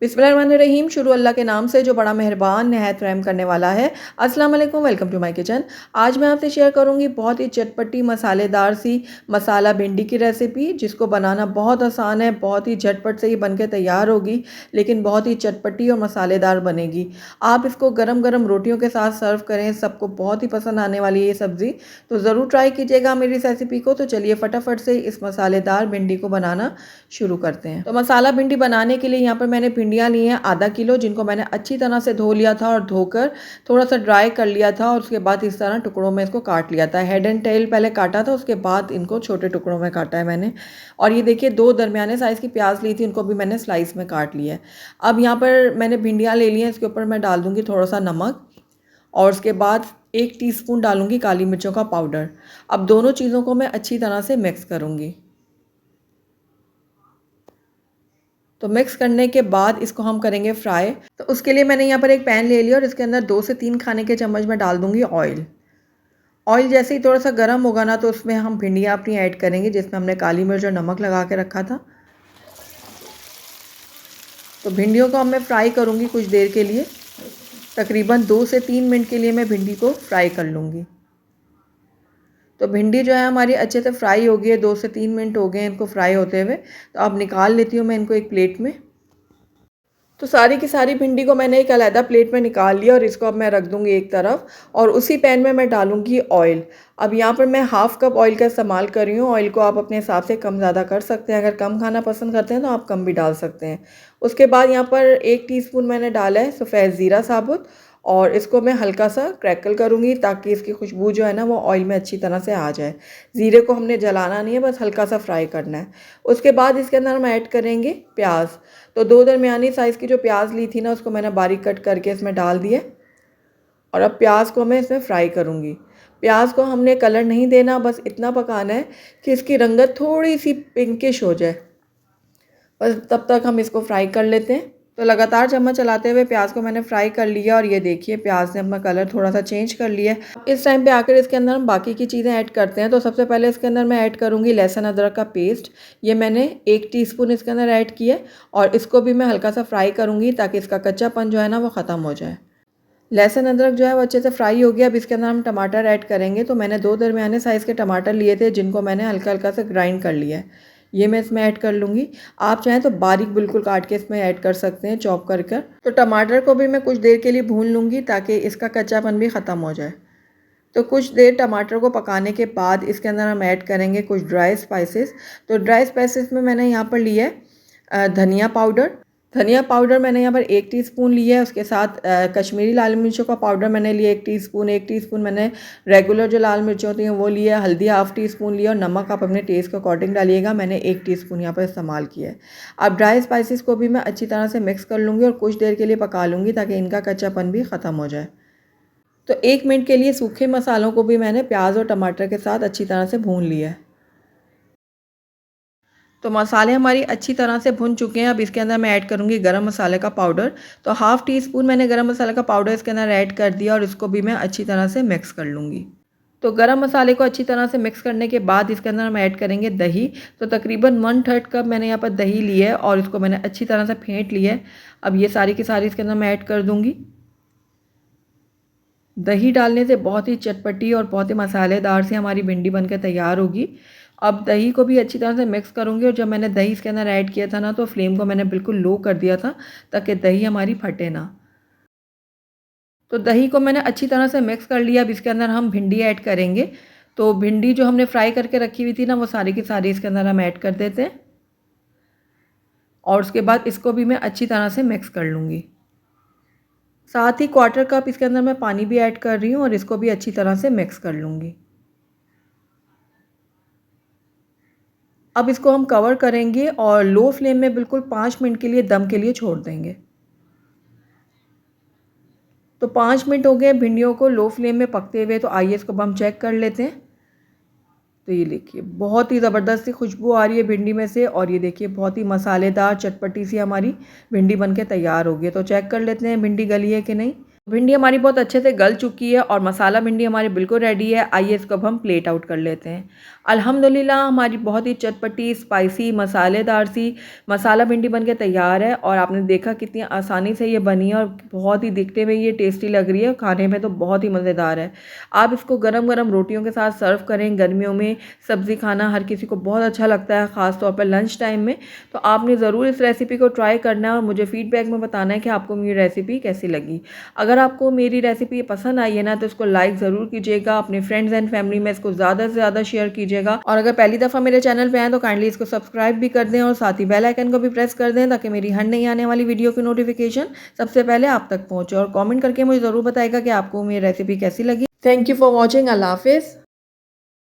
बिस्मिल्लाहिर्रहमानिर्रहीम। शुरू अल्लाह के नाम से जो बड़ा मेहरबान नहायत रहम करने वाला है। अस्सलाम वालेकुम, वेलकम टू माय किचन। आज मैं आपसे शेयर करूंगी बहुत ही चटपटी मसालेदार सी मसाला भिंडी की रेसिपी, जिसको बनाना बहुत आसान है। बहुत ही झटपट से ही बन के तैयार होगी, लेकिन बहुत ही चटपटी और मसालेदार बनेगी। आप इसको गरम गरम रोटियों के साथ सर्व करें, सबको बहुत ही पसंद आने वाली है ये सब्ज़ी। तो ज़रूर ट्राई कीजिएगा मेरी इस रेसिपी को। तो चलिए फटाफट से इस मसालेदार भिंडी को बनाना शुरू करते हैं। तो मसाला भिंडी बनाने के लिए यहाँ पर मैंने भिंडियाँ ली हैं आधा किलो, जिनको मैंने अच्छी तरह से धो लिया था और धोकर थोड़ा सा ड्राई कर लिया था, और उसके बाद इस तरह टुकड़ों में इसको काट लिया था। हेड एंड टेल पहले काटा था, उसके बाद इनको छोटे टुकड़ों में काटा है मैंने। और ये देखिए, 2 दरमियाने साइज़ की प्याज ली थी, उनको भी मैंने स्लाइस में काट लिया है। अब यहाँ पर मैंने भिंडियाँ ले ली हैं, इसके ऊपर मैं डाल दूँगी थोड़ा सा नमक, और उसके बाद 1 टीस्पून डालूँगी काली मिर्चों का पाउडर। अब दोनों चीज़ों को मैं अच्छी तरह से मिक्स करूँगी। तो मिक्स करने के बाद इसको हम करेंगे फ्राई। तो उसके लिए मैंने यहाँ पर एक पैन ले लिया और इसके अंदर 2 से 3 खाने के चम्मच मैं डाल दूँगी ऑयल। ऑयल जैसे ही थोड़ा सा गर्म होगा ना, तो उसमें हम भिंडियाँ अपनी ऐड करेंगे, जिसमें हमने काली मिर्च और नमक लगा के रखा था। तो भिंडियों को मैं फ्राई करूँगी कुछ देर के लिए, तकरीबन 2 से 3 मिनट के लिए मैं भिंडी को फ्राई कर लूँगी। तो भिंडी जो है हमारी अच्छे से फ्राई हो गई है, 2 से 3 मिनट हो गए हैं इनको फ्राई होते हुए। तो अब निकाल लेती हूँ मैं इनको एक प्लेट में। तो सारी की सारी भिंडी को मैंने एक अलग प्लेट में निकाल लिया, और इसको अब मैं रख दूँगी एक तरफ, और उसी पैन में मैं डालूँगी ऑयल। अब यहाँ पर मैं हाफ़ कप ऑयल का इस्तेमाल कर रही हूँ। ऑयल को आप अपने हिसाब से कम ज़्यादा कर सकते हैं, अगर कम खाना पसंद करते हैं तो आप कम भी डाल सकते हैं। उसके बाद यहाँ पर 1 टीस्पून मैंने डाला है सफ़ेद ज़ीरा साबुत, और इसको मैं हल्का सा क्रैकल करूँगी, ताकि इसकी खुशबू जो है ना वो ऑयल में अच्छी तरह से आ जाए। ज़ीरे को हमने जलाना नहीं है, बस हल्का सा फ्राई करना है। उसके बाद इसके अंदर हम ऐड करेंगे प्याज। तो 2 दरमियानी साइज़ की जो प्याज ली थी ना, उसको मैंने बारीक कट करके इसमें डाल दिया, और अब प्याज को मैं इसमें फ्राई करूँगी। प्याज को हमने कलर नहीं देना, बस इतना पकाना है कि इसकी रंगत थोड़ी सी पिंकिश हो जाए, बस तब तक हम इसको फ्राई कर लेते हैं। तो लगातार चम्मच चलाते हुए प्याज को मैंने फ्राई कर लिया, और ये देखिए प्याज ने अपना कलर थोड़ा सा चेंज कर लिया है। इस टाइम पे आकर इसके अंदर हम बाकी की चीज़ें ऐड करते हैं। तो सबसे पहले इसके अंदर मैं ऐड करूँगी लहसुन अदरक का पेस्ट। ये मैंने 1 टीस्पून इसके अंदर ऐड किया, और इसको भी मैं हल्का सा फ्राई करूँगी, ताकि इसका कच्चापन जो है ना वो ख़त्म हो जाए। लहसुन अदरक जो है वो अच्छे से फ्राई हो गया। अब इसके अंदर हम टमाटर ऐड करेंगे। तो मैंने 2 दरमियाने साइज़ के टमाटर लिए थे, जिनको मैंने हल्का हल्का से ग्राइंड कर लिया है। ये मैं इसमें ऐड कर लूँगी। आप चाहें तो बारीक बिल्कुल काट के इसमें ऐड कर सकते हैं, चॉप कर कर। तो टमाटर को भी मैं कुछ देर के लिए भून लूँगी, ताकि इसका कच्चापन भी ख़त्म हो जाए। तो कुछ देर टमाटर को पकाने के बाद इसके अंदर हम ऐड करेंगे कुछ ड्राई स्पाइसेस। तो ड्राई स्पाइसेस में मैंने यहाँ पर लिया है धनिया पाउडर। धनिया पाउडर मैंने यहाँ पर 1 टीस्पून लिया है। उसके साथ कश्मीरी लाल मिर्चों का पाउडर मैंने लिया 1 टीस्पून। 1 टीस्पून मैंने रेगुलर जो लाल मिर्च होती हैं वो लिया। हल्दी हाफ़ टीस्पून लिया, और नमक आप अपने टेस्ट के अकॉर्डिंग डालिएगा। मैंने 1 टीस्पून यहाँ पर इस्तेमाल किया है। अब ड्राई स्पाइसेस को भी मैं अच्छी तरह से मिक्स कर लूँगी, और कुछ देर के लिए पका लूँगी, ताकि इनका कच्चापन भी ख़त्म हो जाए। तो 1 मिनट के लिए सूखे मसालों को भी मैंने प्याज और टमाटर के साथ अच्छी तरह से भून लिया है। तो मसाले हमारी अच्छी तरह से भुन चुके हैं। अब इसके अंदर मैं ऐड करूँगी गरम मसाले का पाउडर। तो हाफ़ टीस्पून मैंने गरम मसाले का पाउडर इसके अंदर ऐड कर दिया, और इसको भी मैं अच्छी तरह से मिक्स कर लूँगी। तो गरम मसाले को अच्छी तरह से मिक्स करने के बाद इसके अंदर हम ऐड करेंगे दही। तो तकरीबन 1/3 कप मैंने यहाँ पर दही लिया है, और इसको मैंने अच्छी तरह से फेंट लिया है। अब ये सारी की सारी इसके अंदर मैं ऐड कर दूँगी। दही डालने से बहुत ही चटपटी और बहुत ही मसालेदार सी हमारी भिंडी बनकर तैयार होगी। अब दही को भी अच्छी तरह से मिक्स करूँगी, और जब मैंने दही इसके अंदर ऐड किया था ना, तो फ्लेम को मैंने बिल्कुल लो कर दिया था, ताकि दही हमारी फटे ना। तो दही को मैंने अच्छी तरह से मिक्स कर लिया। अब इसके अंदर हम भिंडी ऐड करेंगे। तो भिंडी जो हमने फ्राई करके रखी हुई थी ना, वो सारी की सारी इसके अंदर हम ऐड कर देते हैं, और उसके बाद इसको भी मैं अच्छी तरह से मिक्स कर लूँगी। साथ ही 1/4 कप इसके अंदर मैं पानी भी ऐड कर रही हूँ, और इसको भी अच्छी तरह से मिक्स कर लूँगी। अब इसको हम कवर करेंगे, और लो फ्लेम में बिल्कुल 5 मिनट के लिए दम के लिए छोड़ देंगे। तो 5 मिनट हो गए भिंडियों को लो फ्लेम में पकते हुए। तो आइए इसको हम चेक कर लेते हैं। तो ये देखिए, बहुत ही ज़बरदस्त सी खुशबू आ रही है भिंडी में से, और ये देखिए बहुत ही मसालेदार चटपटी सी हमारी भिंडी बनके तैयार हो गई है। तो चेक कर लेते हैं भिंडी गली है कि नहीं। भिंडी हमारी बहुत अच्छे से गल चुकी है और मसाला भिंडी हमारी बिल्कुल रेडी है। आइए इसको अब हम प्लेट आउट कर लेते हैं। अल्हम्दुलिल्लाह हमारी बहुत ही चटपटी, स्पाइसी, मसालेदार सी मसाला भिंडी बनके तैयार है और आपने देखा कितनी आसानी से ये बनी है और बहुत ही दिखने में ये टेस्टी लग रही है और खाने में तो बहुत ही मज़ेदार है। आप इसको गरम-गरम रोटियों के साथ सर्व करें। गर्मियों में सब्ज़ी खाना हर किसी को बहुत अच्छा लगता है, ख़ास तौर पर लंच टाइम में। तो आपने ज़रूर इस रेसिपी को ट्राई करना है और मुझे फ़ीडबैक में बताना है कि आपको मेरी रेसिपी कैसी लगी। अगर आपको मेरी रेसिपी पसंद आई है ना, तो इसको लाइक ज़रूर कीजिएगा। अपने फ्रेंड्स एंड फैमिली में इसको ज़्यादा से ज़्यादा शेयर कीजिएगा और अगर पहली दफ़ा मेरे चैनल पे आएँ तो काइंडली इसको सब्सक्राइब भी कर दें और साथ ही बेल आइकन को भी प्रेस कर दें ताकि मेरी हर नई आने वाली वीडियो की नोटिफिकेशन सबसे पहले आप तक पहुँचे। और कॉमेंट करके मुझे ज़रूर बताएगा कि आपको मेरी रेसिपी कैसी लगी। Thank you for watching. अल्लाह हाफ़िज़।